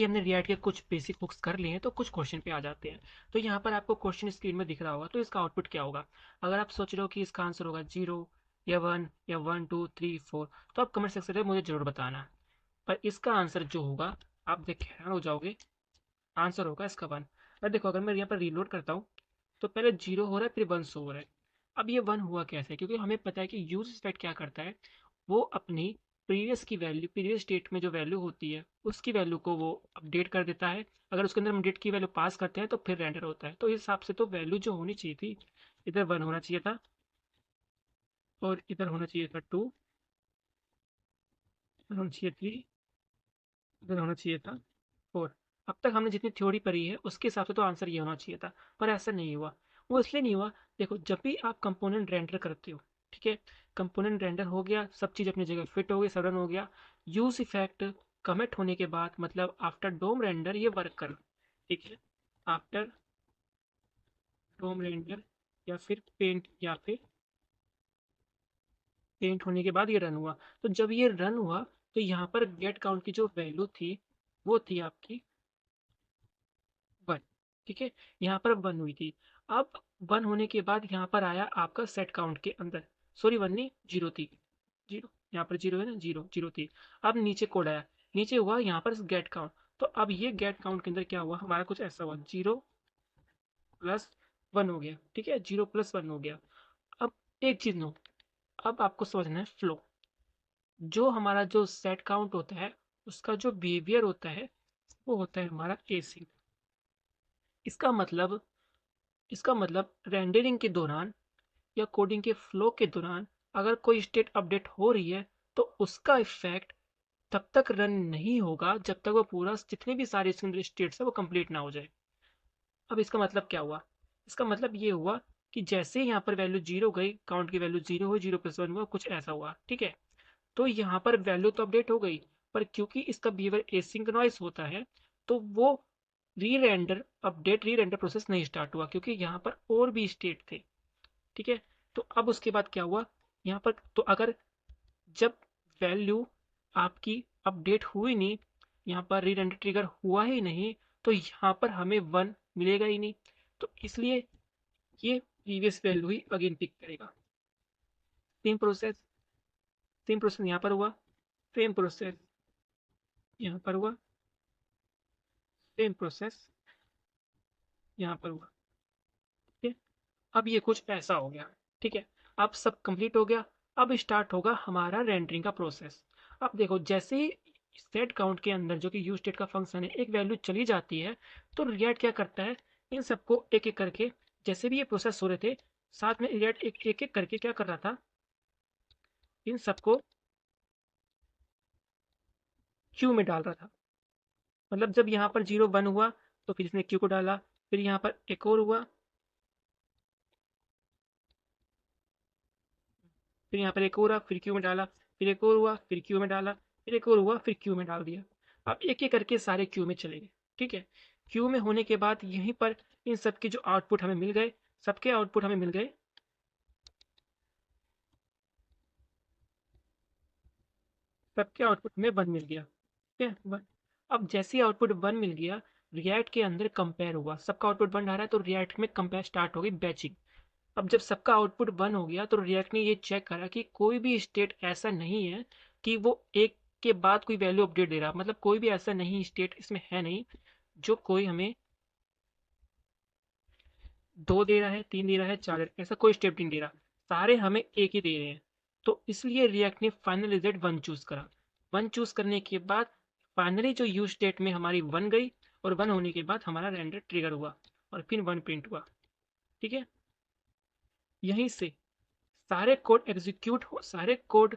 ये हमने रिएक्ट के कुछ बेसिक हुक्स कर लिए हैं तो कुछ क्वेश्चन पे आ जाते हैं। तो यहाँ पर आपको क्वेश्चन स्क्रीन में दिख रहा होगा, तो इसका आउटपुट क्या होगा। अगर आप सोच रहे हो कि इसका आंसर होगा 0 या 1 या 1 2 3 4, तो आप कमेंट सेक्शन में मुझे जरूर बताना। पर इसका आंसर जो होगा, आप देख के हैरान हो जाओगे, आंसर होगा इसका 1। और देखो, अगर मैं यहाँ पर रीलोड करता हूँ तो पहले 0 हो रहा है, फिर 1 शो हो रहा है। अब ये 1 हुआ कैसे, क्योंकि हमें पता है कि यूज स्टेट क्या करता है, वो अपनी प्रीवियस की वैल्यू, प्रीवियस स्टेट में जो वैल्यू होती है उसकी वैल्यू को वो अपडेट कर देता है। अगर उसके अंदर हम अपडेट की वैल्यू पास करते हैं तो फिर रेंडर होता है। तो इस हिसाब से तो वैल्यू जो होनी चाहिए थी, इधर 1 होना चाहिए था, और इधर होना चाहिए था 2, इधर होना चाहिए 3, इधर होना चाहिए था 4। अब तक हमने जितनी थ्योरी पढ़ी है उसके हिसाब से तो आंसर ये होना चाहिए था, पर ऐसा नहीं हुआ। वो इसलिए नहीं हुआ, देखो जब भी आप कंपोनेंट रेंडर करते हो, ठीक है, कंपोनेंट रेंडर हो गया, सब चीज़ अपनी जगह फिट हो गई, सब रन हो गया, यूज इफेक्ट कमिट होने के बाद, मतलब आफ्टर डोम रेंडर ये वर्क कर, ठीक है, आफ्टर डोम रेंडर या फिर पेंट, या फिर पेंट होने के बाद ये रन हुआ। तो जब ये रन हुआ तो यहाँ पर गेट काउंट की जो वैल्यू थी वो थी आपकी 1, ठीक है, यहाँ पर 1 हुई थी। अब 1 होने के बाद यहाँ पर आया आपका सेट काउंट के अंदर, सॉरी 1 नहीं, 0 थी, 0, यहाँ पर 0 है ना, 0 0 थी। अब नीचे कोड आया, नीचे हुआ यहाँ पर गेट काउंट। तो अब ये गेट काउंट के अंदर क्या हुआ हमारा, कुछ ऐसा हुआ, 0 प्लस 1 हो गया, ठीक है, 0 प्लस 1 हो गया। अब एक चीज नो, अब आपको समझना है फ्लो। जो हमारा जो सेट काउंट होता है उसका जो बिहेवियर होता है वो होता है हमारा एसिंक। इसका मतलब, इसका मतलब रेंडरिंग के दौरान या कोडिंग के फ्लो के दौरान अगर कोई स्टेट अपडेट हो रही है तो उसका इफेक्ट तब तक रन नहीं होगा जब तक वो पूरा, जितने भी सारे इसके अंदर स्टेट्स है वो कंप्लीट ना हो जाए। अब इसका मतलब क्या हुआ, इसका मतलब ये हुआ कि जैसे यहाँ पर वैल्यू 0 गई, काउंट की वैल्यू 0 हुई, 0 प्लस 1 हुआ, कुछ ऐसा हुआ, ठीक है। तो यहाँ पर वैल्यू तो अपडेट हो गई, पर क्योंकि इसका बिहेवियर एसिंक्रोनस होता है तो वो री रेंडर अपडेट, री रेंडर प्रोसेस नहीं स्टार्ट हुआ, क्योंकि यहाँ पर और भी स्टेट थे, ठीक है। तो अब उसके बाद क्या हुआ, यहाँ पर तो अगर जब वैल्यू आपकी अपडेट हुई नहीं, यहाँ पर री रेंडर ट्रिगर हुआ ही नहीं, तो यहाँ पर हमें 1 मिलेगा ही नहीं। तो इसलिए ये प्रीवियस वैल्यू ही अगेन पिक करेगा। सेम प्रोसेस, सेम प्रोसेस यहाँ पर हुआ, सेम प्रोसेस यहाँ पर हुआ, सेम प्रोसेस यहाँ पर हुआ, ठीक है। अब ये कुछ ऐसा हो गया, ठीक है। अब सब कंप्लीट हो गया, अब स्टार्ट होगा हमारा रेंडरिंग का प्रोसेस। अब देखो, जैसे ही सेट काउंट के अंदर जो कि यूज स्टेट का फंक्शन है एक वैल्यू चली जाती है, तो रिएक्ट क्या करता है, इन सबको एक एक करके, जैसे भी ये प्रोसेस हो रहे थे साथ में रिएक्ट एक एक एक करके क्या कर रहा था, इन सबको क्यू में डाल रहा था। मतलब जब यहाँ पर 0 1 हुआ तो फिर इसने क्यू को डाला, फिर यहाँ पर एक और हुआ, फिर यहाँ पर एक और हुआ, फिर क्यू में डाला, फिर एक और हुआ, फिर क्यू में डाला, फिर एक और हुआ, फिर क्यू में डाल दिया। अब एक एक करके सारे क्यू में चले गए, ठीक है। क्यू में होने के बाद यहीं पर इन सबके जो आउटपुट हमें मिल गए, सबके आउटपुट हमें मिल गए, सबके आउटपुट में 1 मिल गया, ठीक है, 1। अब जैसे ही आउटपुट 1 मिल गया, रिएक्ट के अंदर कंपेयर हुआ, सबका आउटपुट 1 आ रहा है तो रिएक्ट में कंपेयर स्टार्ट हो गई, बैचिंग। अब जब सबका आउटपुट 1 हो गया तो रिएक्ट ने ये चेक करा कि कोई भी स्टेट ऐसा नहीं है कि वो एक के बाद कोई वैल्यू अपडेट दे रहा, मतलब कोई भी ऐसा नहीं स्टेट इसमें है नहीं जो कोई हमें 2 दे रहा है, 3 दे रहा है, 4 दे रहा है, ऐसा कोई स्टेप नहीं दे रहा, सारे हमें एक ही दे रहे हैं। तो इसलिए रिएक्ट ने फाइनल रिजल्ट 1 चूज करा। 1 चूज करने के बाद फाइनली जो यूज स्टेट में हमारी 1 गई, और 1 होने के बाद हमारा रेंडर ट्रिगर हुआ और फिर 1 प्रिंट हुआ, ठीक है। यहीं से सारे कोड एग्जीक्यूट हो, सारे कोड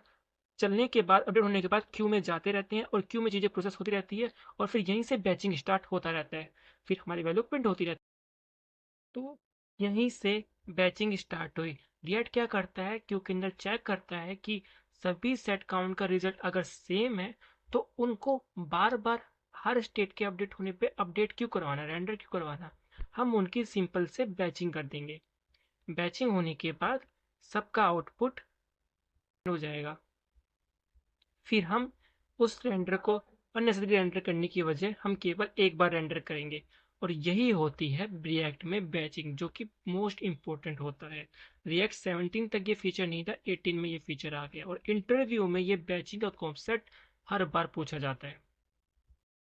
चलने के बाद, अपडेट होने के बाद क्यू में जाते रहते हैं और क्यू में चीज़ें प्रोसेस होती रहती है, और फिर यहीं से बैचिंग स्टार्ट होता रहता है, फिर हमारी वैल्यू प्रिंट होती रहती है। तो यहीं से बैचिंग स्टार्ट हुई। रिएक्ट क्या करता है, क्यू के अंदर चेक करता है कि सभी सेट काउंट का रिजल्ट अगर सेम है तो उनको बार बार हर स्टेट के अपडेट होने पे अपडेट क्यों करवाना, रेंडर क्यों करवाना, हम उनकी सिंपल से बैचिंग कर देंगे। बैचिंग होने के बाद सबका आउटपुट हो जाएगा, फिर हम उस रेंडर को अननेसेसरी रेंडर करने की वजह हम केवल एक बार रेंडर करेंगे। और यही होती है रिएक्ट में बैचिंग, जो कि मोस्ट इंपॉर्टेंट होता है। रिएक्ट 17 तक ये फीचर नहीं था, 18 में ये फीचर आ गया, और इंटरव्यू में ये बैचिंग का कॉन्सेप्ट हर बार पूछा जाता है।